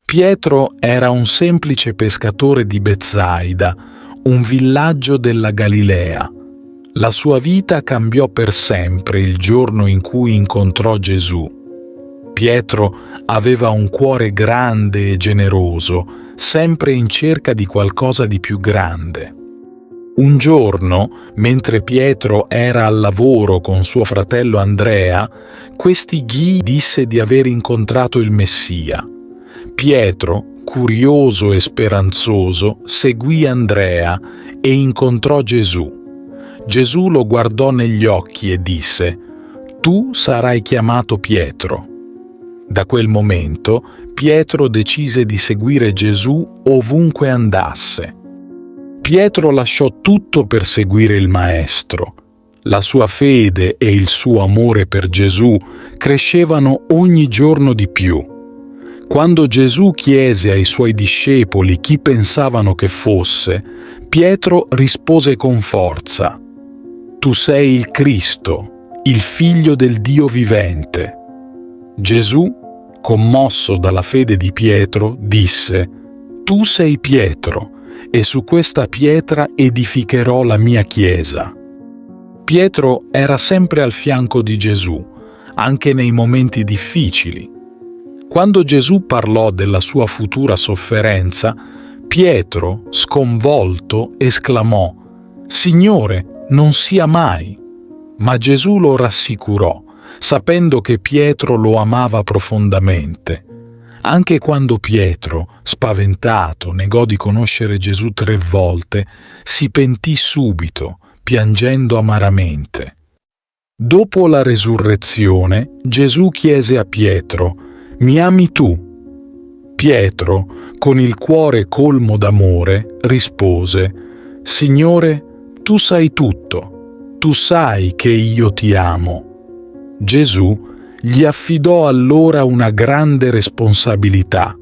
Pietro era un semplice pescatore di Betsaida, un villaggio della Galilea. La sua vita cambiò per sempre il giorno in cui incontrò Gesù. Pietro aveva un cuore grande e generoso, sempre in cerca di qualcosa di più grande. Un giorno, mentre Pietro era al lavoro con suo fratello Andrea, questi gli disse di aver incontrato il Messia. Pietro, curioso e speranzoso, seguì Andrea e incontrò Gesù. Gesù lo guardò negli occhi e disse: «Tu sarai chiamato Pietro». Da quel momento Pietro decise di seguire Gesù ovunque andasse. Pietro lasciò tutto per seguire il Maestro. La sua fede e il suo amore per Gesù crescevano ogni giorno di più. Quando Gesù chiese ai suoi discepoli chi pensavano che fosse, Pietro rispose con forza: «Tu sei il Cristo, il Figlio del Dio vivente». Gesù, commosso dalla fede di Pietro, disse: «Tu sei Pietro, e su questa pietra edificherò la mia chiesa». Pietro era sempre al fianco di Gesù, anche nei momenti difficili. Quando Gesù parlò della sua futura sofferenza, Pietro, sconvolto, esclamò: «Signore, non sia mai». Ma Gesù lo rassicurò, sapendo che Pietro lo amava profondamente. Anche quando Pietro, spaventato, negò di conoscere Gesù 3 volte, si pentì subito, piangendo amaramente. Dopo la resurrezione, Gesù chiese a Pietro: «Mi ami tu?» Pietro, con il cuore colmo d'amore, rispose: «Signore, tu sai tutto, tu sai che io ti amo». Gesù gli affidò allora una grande responsabilità.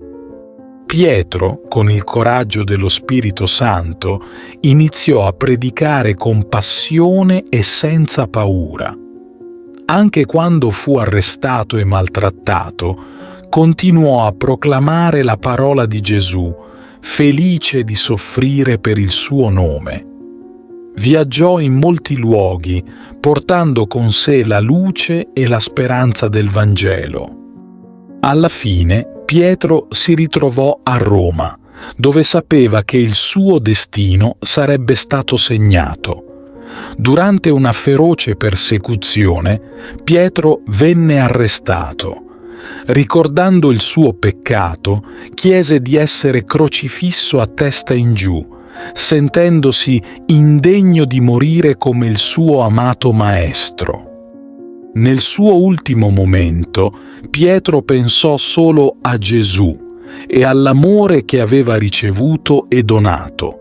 Pietro, con il coraggio dello Spirito Santo, iniziò a predicare con passione e senza paura. Anche quando fu arrestato e maltrattato, continuò a proclamare la parola di Gesù, felice di soffrire per il suo nome. Viaggiò in molti luoghi, portando con sé la luce e la speranza del Vangelo. Alla fine, Pietro si ritrovò a Roma, dove sapeva che il suo destino sarebbe stato segnato. Durante una feroce persecuzione, Pietro venne arrestato. Ricordando il suo peccato, chiese di essere crocifisso a testa in giù, sentendosi indegno di morire come il suo amato Maestro. Nel suo ultimo momento, Pietro pensò solo a Gesù e all'amore che aveva ricevuto e donato.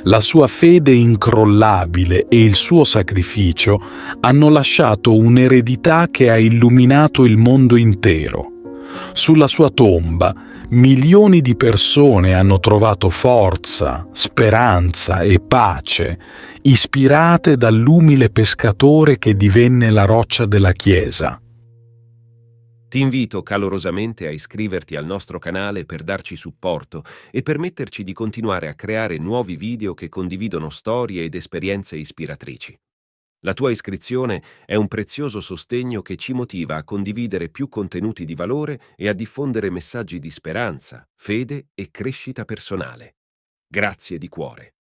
La sua fede incrollabile e il suo sacrificio hanno lasciato un'eredità che ha illuminato il mondo intero. Sulla sua tomba, milioni di persone hanno trovato forza, speranza e pace, ispirate dall'umile pescatore che divenne la roccia della Chiesa. Ti invito calorosamente a iscriverti al nostro canale per darci supporto e permetterci di continuare a creare nuovi video che condividono storie ed esperienze ispiratrici. La tua iscrizione è un prezioso sostegno che ci motiva a condividere più contenuti di valore e a diffondere messaggi di speranza, fede e crescita personale. Grazie di cuore.